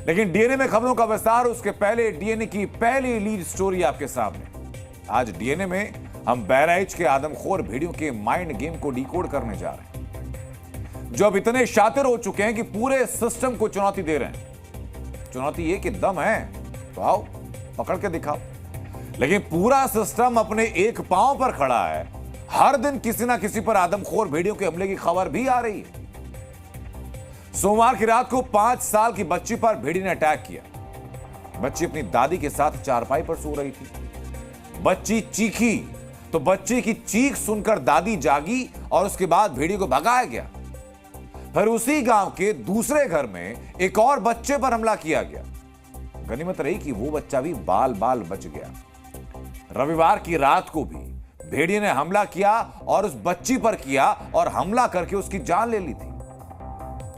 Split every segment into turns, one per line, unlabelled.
लेकिन डीएनए में खबरों का विस्तार, उसके पहले डीएनए की पहली लीड स्टोरी आपके सामने। आज डीएनए में हम बहराइच के आदमखोर भेड़ियों के माइंड गेम को डिकोड करने जा रहे हैं, जो अब इतने शातिर हो चुके हैं कि पूरे सिस्टम को चुनौती दे रहे हैं। चुनौती ये कि दम है तो आओ पकड़ के दिखाओ। लेकिन पूरा सिस्टम अपने एक पांव पर खड़ा है। हर दिन किसी ना किसी पर आदमखोर भेड़ियों के हमले की खबर भी आ रही है। सोमवार की रात को 5 साल की बच्ची पर भेड़ी ने अटैक किया। बच्ची अपनी दादी के साथ चारपाई पर सो रही थी। बच्ची चीखी तो बच्चे की चीख सुनकर दादी जागी और उसके बाद भेड़ी को भगाया गया। फिर उसी गांव के दूसरे घर में एक और बच्चे पर हमला किया गया। गनीमत रही कि वो बच्चा भी बाल बाल बच गया। रविवार की रात को भी भेड़िए ने हमला किया और उस बच्ची पर किया और हमला करके उसकी जान ले ली थी।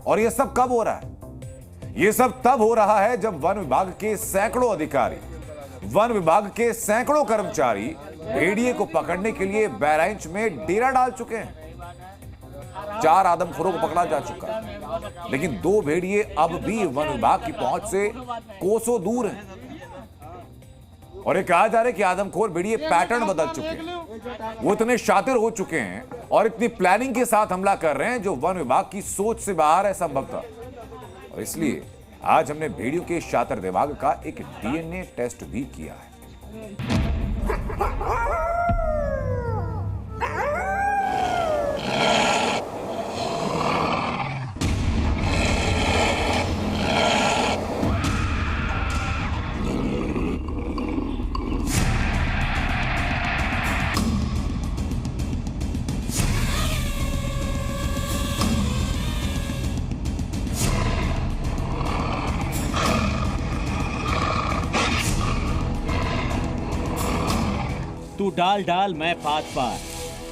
और यह सब कब हो रहा है? यह सब तब हो रहा है जब वन विभाग के सैकड़ों अधिकारी, वन विभाग के सैकड़ों कर्मचारी भेड़िए को पकड़ने के लिए बहराइच में डेरा डाल चुके हैं। 4 आदमखोरों को पकड़ा जा चुका है, लेकिन 2 भेड़िए अब भी वन विभाग की पहुंच से कोसों दूर हैं। और ये कहा जा रहा है कि आदमखोर भेड़िए पैटर्न बदल चुके हैं। वो इतने शातिर हो चुके हैं और इतनी प्लानिंग के साथ हमला कर रहे हैं जो वन विभाग की सोच से बाहर है संभवतः। और इसलिए आज हमने भेड़ियों के शातिर दिमाग का एक डीएनए टेस्ट भी किया है।
तू डाल डाल मैं पात पार।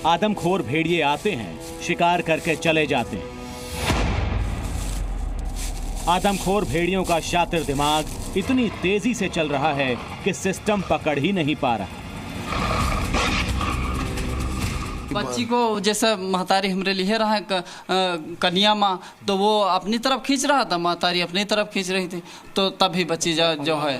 आदमखोर भेड़िए आते हैं, शिकार करके चले जाते हैं। आदमखोर भेड़ियों का शातिर दिमाग इतनी तेजी से चल रहा है कि सिस्टम पकड़ ही नहीं पा रहा।
बच्ची को जैसे महतारी हमरे लिए रहा है कन्या माँ, तो वो अपनी तरफ खींच रहा था, महतारी अपनी तरफ खींच रही थी, तो तभी बच्ची जो है।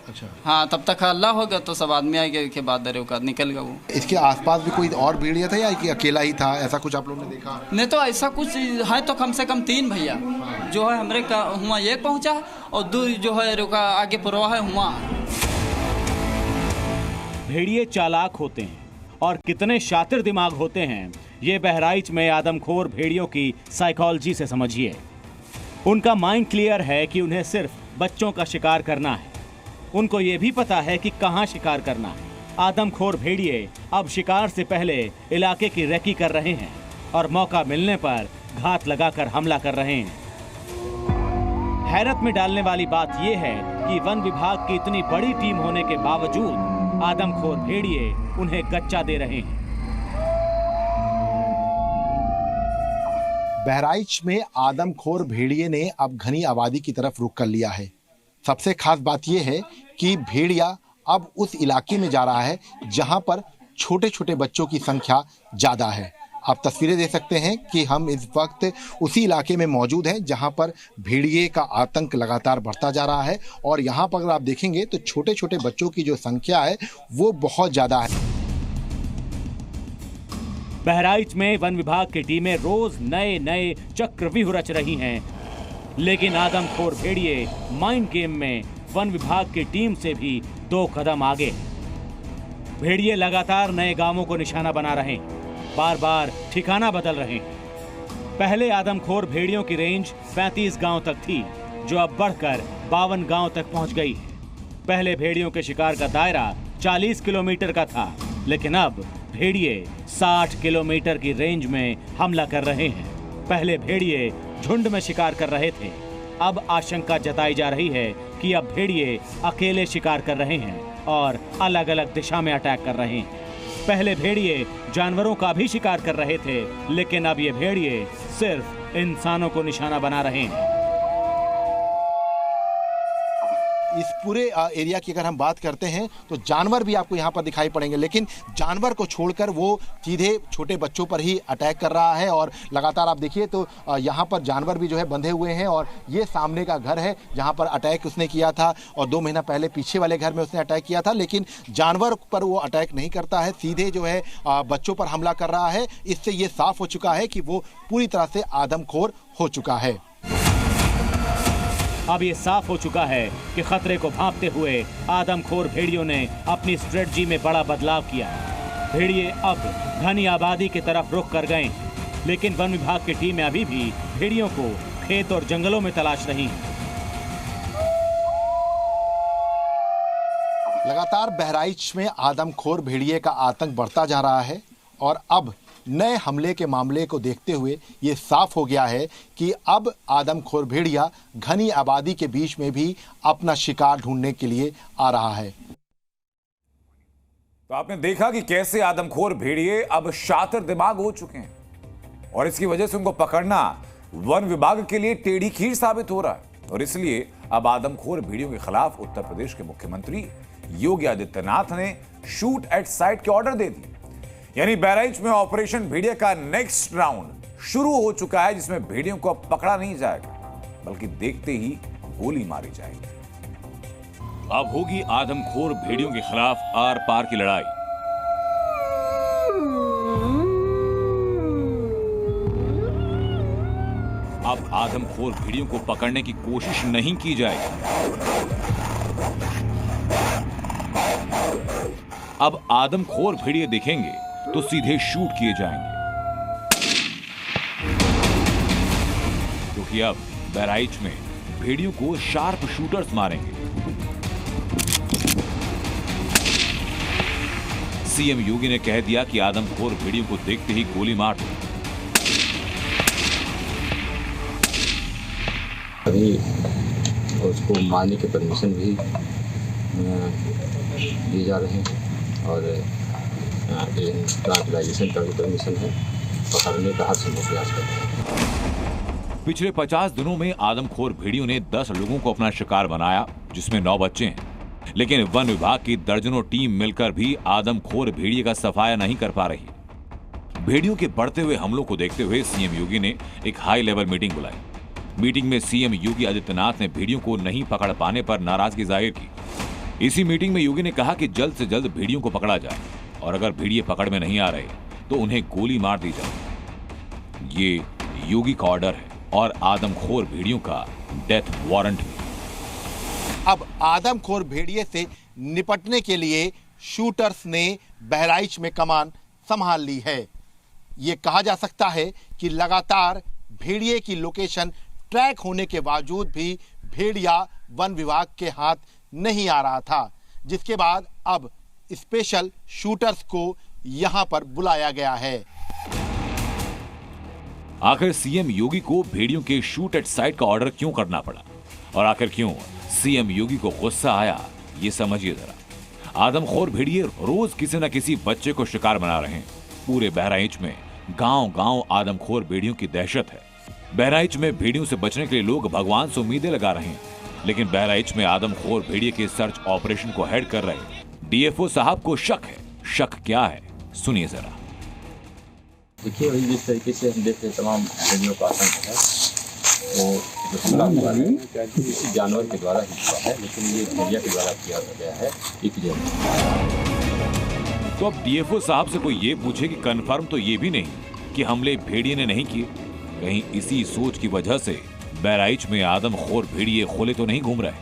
अच्छा। हाँ, तब तक हल्ला हो गया तो सब आदमी आए के बाद दरे का निकल गया वो। इसके आसपास भी कोई और भेड़िया था या कि अकेला ही था? ऐसा कुछ आप लोगों ने देखा? नहीं, तो ऐसा कुछ है तो कम से कम 3 भैया जो है हमरे हुआ एक पहुंचा और 2 जो है रुका आगे पुरवा है हुआ।
भेड़िए चालाक होते हैं और कितने शातिर दिमाग होते हैं, ये बहराइच में आदमखोर भेड़ियों की साइकोलॉजी से समझिए। उनका माइंड क्लियर है कि उन्हें सिर्फ बच्चों का शिकार करना है। उनको ये भी पता है कि कहां शिकार करना है। आदमखोर भेड़िए अब शिकार से पहले इलाके की रेकी कर रहे हैं और मौका मिलने पर घात लगाकर हमला कर रहे हैं। हैरत में डालने वाली बात यह है कि वन विभाग की इतनी बड़ी टीम होने के बावजूद आदमखोर भेड़िए उन्हें गच्चा दे रहे हैं।
बहराइच में आदमखोर भेड़िए ने अब घनी आबादी की तरफ रुख कर लिया है। सबसे खास बात यह है कि भेड़िया अब उस इलाके में जा रहा है जहां पर छोटे छोटे बच्चों की संख्या ज्यादा है। आप तस्वीरें देख सकते हैं कि हम इस वक्त उसी इलाके में मौजूद हैं जहां पर भेड़िए का आतंक लगातार बढ़ता जा रहा है और यहां पर अगर आप देखेंगे तो छोटे छोटे बच्चों की जो संख्या है वो बहुत ज्यादा है।
बहराइच में वन विभाग की टीमें रोज नए नए चक्रव्यूह रच रही हैं, लेकिन आदमखोर भेड़िए माइंड गेम में वन विभाग की टीम से भी 2 कदम आगे। भेड़िए लगातार नए गांवों को निशाना बना रहे हैं, बार बार ठिकाना बदल रहे हैं। पहले आदमखोर भेड़ियों की रेंज 35 गांव तक थी, जो अब बढ़कर 52 गांव तक पहुंच गई है। पहले भेड़ियों के शिकार का दायरा 40 किलोमीटर का था, लेकिन अब भेड़िए 60 किलोमीटर की रेंज में हमला कर रहे हैं। पहले भेड़िए झुंड में शिकार कर रहे थे, अब आशंका जताई जा रही है कि अब भेड़िए अकेले शिकार कर रहे हैं और अलग अलग दिशा में अटैक कर रहे हैं। पहले भेड़िए जानवरों का भी शिकार कर रहे थे, लेकिन अब ये भेड़िए सिर्फ इंसानों को निशाना बना रहे हैं।
इस पूरे एरिया की अगर हम बात करते हैं तो जानवर भी आपको यहाँ पर दिखाई पड़ेंगे, लेकिन जानवर को छोड़कर वो सीधे छोटे बच्चों पर ही अटैक कर रहा है। और लगातार आप देखिए तो यहाँ पर जानवर भी जो है बंधे हुए हैं, और ये सामने का घर है जहाँ पर अटैक उसने किया था, और 2 महीना पहले पीछे वाले घर में उसने अटैक किया था। लेकिन जानवर पर वो अटैक नहीं करता है, सीधे जो है बच्चों पर हमला कर रहा है। इससे ये साफ हो चुका है कि वो पूरी तरह से आदमखोर हो चुका है।
अब ये साफ हो चुका है कि खतरे को भांपते हुए आदमखोर भेड़ियों ने अपनी स्ट्रेटजी में बड़ा बदलाव किया। भेड़िए अब घनी आबादी की तरफ रुख कर गए, लेकिन वन विभाग की टीमें अभी भी भेड़ियों को खेत और जंगलों में तलाश रही हैं।
लगातार बहराइच में आदमखोर भेड़िए का आतंक बढ़ता जा रहा है, और अब नए हमले के मामले को देखते हुए ये साफ हो गया है कि अब आदमखोर भेड़िया घनी आबादी के बीच में भी अपना शिकार ढूंढने के लिए आ रहा है।
तो आपने देखा कि कैसे आदमखोर भेड़िए अब शातिर दिमाग हो चुके हैं, और इसकी वजह से उनको पकड़ना वन विभाग के लिए टेढ़ी खीर साबित हो रहा है। और इसलिए अब आदमखोर भेड़ियों के खिलाफ उत्तर प्रदेश के मुख्यमंत्री योगी आदित्यनाथ ने शूट एट साइट के ऑर्डर दे दिए। यानी बहराइच में ऑपरेशन भेड़िया का नेक्स्ट राउंड शुरू हो चुका है, जिसमें भेड़ियों को अब पकड़ा नहीं जाएगा, बल्कि देखते ही गोली मारी जाएगी।
अब होगी आदमखोर भेड़ियों के खिलाफ आर पार की लड़ाई। अब आदमखोर भेड़ियों को पकड़ने की कोशिश नहीं की जाएगी। अब आदमखोर भेड़िए दिखेंगे तो सीधे शूट किए जाएंगे, क्योंकि अब बहराइच में भेड़ियों को शार्प शूटर्स मारेंगे। सीएम योगी ने कह दिया कि आदमखोर भेड़ियों को देखते ही गोली मार दो।
अभी उसको मारने की परमिशन भी दी जा रहे हैं, और ट्रांसलाइजेशन का भी परमिशन है। पकड़ने का हर संभव प्रयास कर रहे हैं।
पिछले 50 दिनों में आदमखोर भेड़ियों ने 10 लोगों को अपना शिकार बनाया, जिसमें 9 बच्चे हैं। लेकिन वन विभाग की दर्जनों टीम मिलकर भी आदमखोर भेड़िए का सफाया नहीं कर पा रही। भेड़ियों के बढ़ते हुए हमलों को देखते हुए सीएम योगी ने एक हाई लेवल मीटिंग बुलाई। मीटिंग में सीएम योगी आदित्यनाथ ने भेड़ियों को नहीं पकड़ पाने पर नाराजगी जाहिर की। इसी मीटिंग में योगी ने कहा कि जल्द से जल्द भेड़ियों को पकड़ा जाए, और अगर भेड़िए पकड़ में नहीं आ रहे तो उन्हें गोली मार दी जाए। ये योगी का ऑर्डर है, और आदमखोर भेड़ियों का डेथ वारंट भी।
अब आदमखोर भेड़िए से निपटने के लिए शूटर्स ने बहराइच में कमान संभाल ली है। ये कहा जा सकता है कि लगातार भेड़िए की लोकेशन ट्रैक होने के बावजूद भी भेड़िया वन विभाग के हाथ नहीं आ रहा था, जिसके बाद अब स्पेशल शूटर्स को यहां पर बुलाया गया है।
आखिर सीएम योगी को भेड़ियों के शूट एट साइट का ऑर्डर क्यों करना पड़ा, और आखिर क्यों सीएम योगी को गुस्सा आया, ये समझिए जरा। आदमखोर भेड़िए रोज किसी न किसी बच्चे को शिकार बना रहे हैं। पूरे बहराइच में गांव-गांव आदमखोर भेड़ियों की दहशत है। बहराइच में भेड़ियों से बचने के लिए लोग भगवान से उम्मीदें लगा रहे हैं, लेकिन बहराइच में आदमखोर भेड़िए के सर्च ऑपरेशन को हेड कर रहे डीएफओ साहब को शक है। शक क्या है, सुनिए जरा।
देखिए, वही जिस तरीके से हम देख रहे तमाम भेड़ियों का आतंक है, वो जो हमला हुआ है किसी जानवर के द्वारा ही हुआ है, लेकिन ये भेड़िया के द्वारा किया गया है।
तो अब डीएफओ साहब से कोई ये पूछे कि कंफर्म तो ये भी नहीं कि हमले भेड़िए ने नहीं किए। कहीं इसी सोच की वजह से बहराइच में आदमखोर भेड़िए खुले तो नहीं घूम रहे,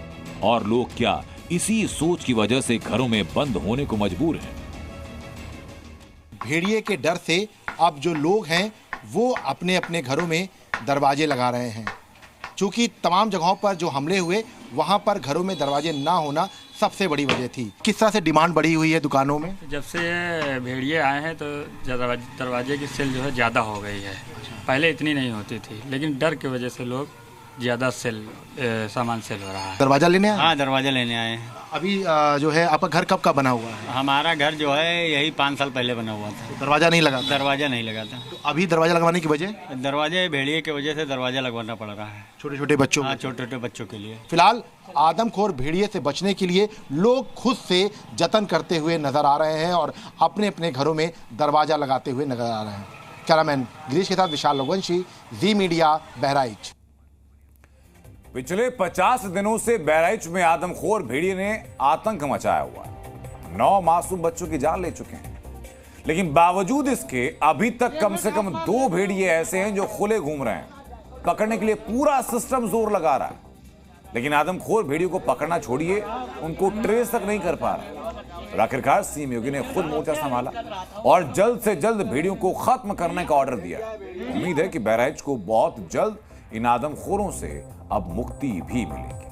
और लोग क्या इसी सोच की वजह से घरों में बंद होने को मजबूर हैं।
भेड़िए के डर से अब जो लोग हैं वो अपने अपने घरों में दरवाजे लगा रहे हैं, क्योंकि तमाम जगहों पर जो हमले हुए वहां पर घरों में दरवाजे ना होना सबसे बड़ी वजह थी। किस तरह से डिमांड बढ़ी हुई है दुकानों में?
जब से भेड़िए आए हैं तो दरवाजे की सेल जो है ज़्यादा हो गई है। पहले इतनी नहीं होती थी, लेकिन डर की वजह से लोग ज़्यादा सामान सेल हो रहा है।
दरवाजा लेने आए?
हाँ, दरवाजा लेने आए हैं।
अभी जो है आपका घर कब का बना हुआ है?
हमारा घर जो है यही 5 साल पहले बना हुआ था।
दरवाजा नहीं लगा था?
दरवाजा नहीं लगा था।
तो अभी दरवाजा लगवाने की वजह?
दरवाजे भेड़िए की वजह से दरवाजा लगवाना पड़ रहा है।
छोटे छोटे बच्चों
हाँ,
को।
छोटे छोटे बच्चों के लिए।
फिलहाल आदमखोर भेड़िए से बचने के लिए लोग खुद से जतन करते हुए नजर आ रहे हैं और अपने अपने घरों में दरवाजा लगाते हुए नजर आ रहे हैं। कैमरामैन गिरीश के साथ विशाल लोगवंशी, जी मीडिया, बहराइच।
पिछले 50 दिनों से बहराइच में आदमखोर भेड़िए ने आतंक मचाया हुआ है। 9 मासूम बच्चों की जान ले चुके हैं, लेकिन बावजूद इसके अभी तक कम से कम 2 भेड़िए ऐसे हैं जो खुले घूम रहे हैं। पकड़ने के लिए पूरा सिस्टम जोर लगा रहा है, लेकिन आदमखोर भेड़ियों को पकड़ना छोड़िए, उनको ट्रेस तक नहीं कर पा रहा। आखिरकार सीएम योगी ने खुद मोर्चा संभाला और जल्द से जल्द भेड़ियों को खत्म करने का ऑर्डर दिया। उम्मीद है कि बहराइच को बहुत जल्द इन आदमखोरों से अब मुक्ति भी मिलेगी।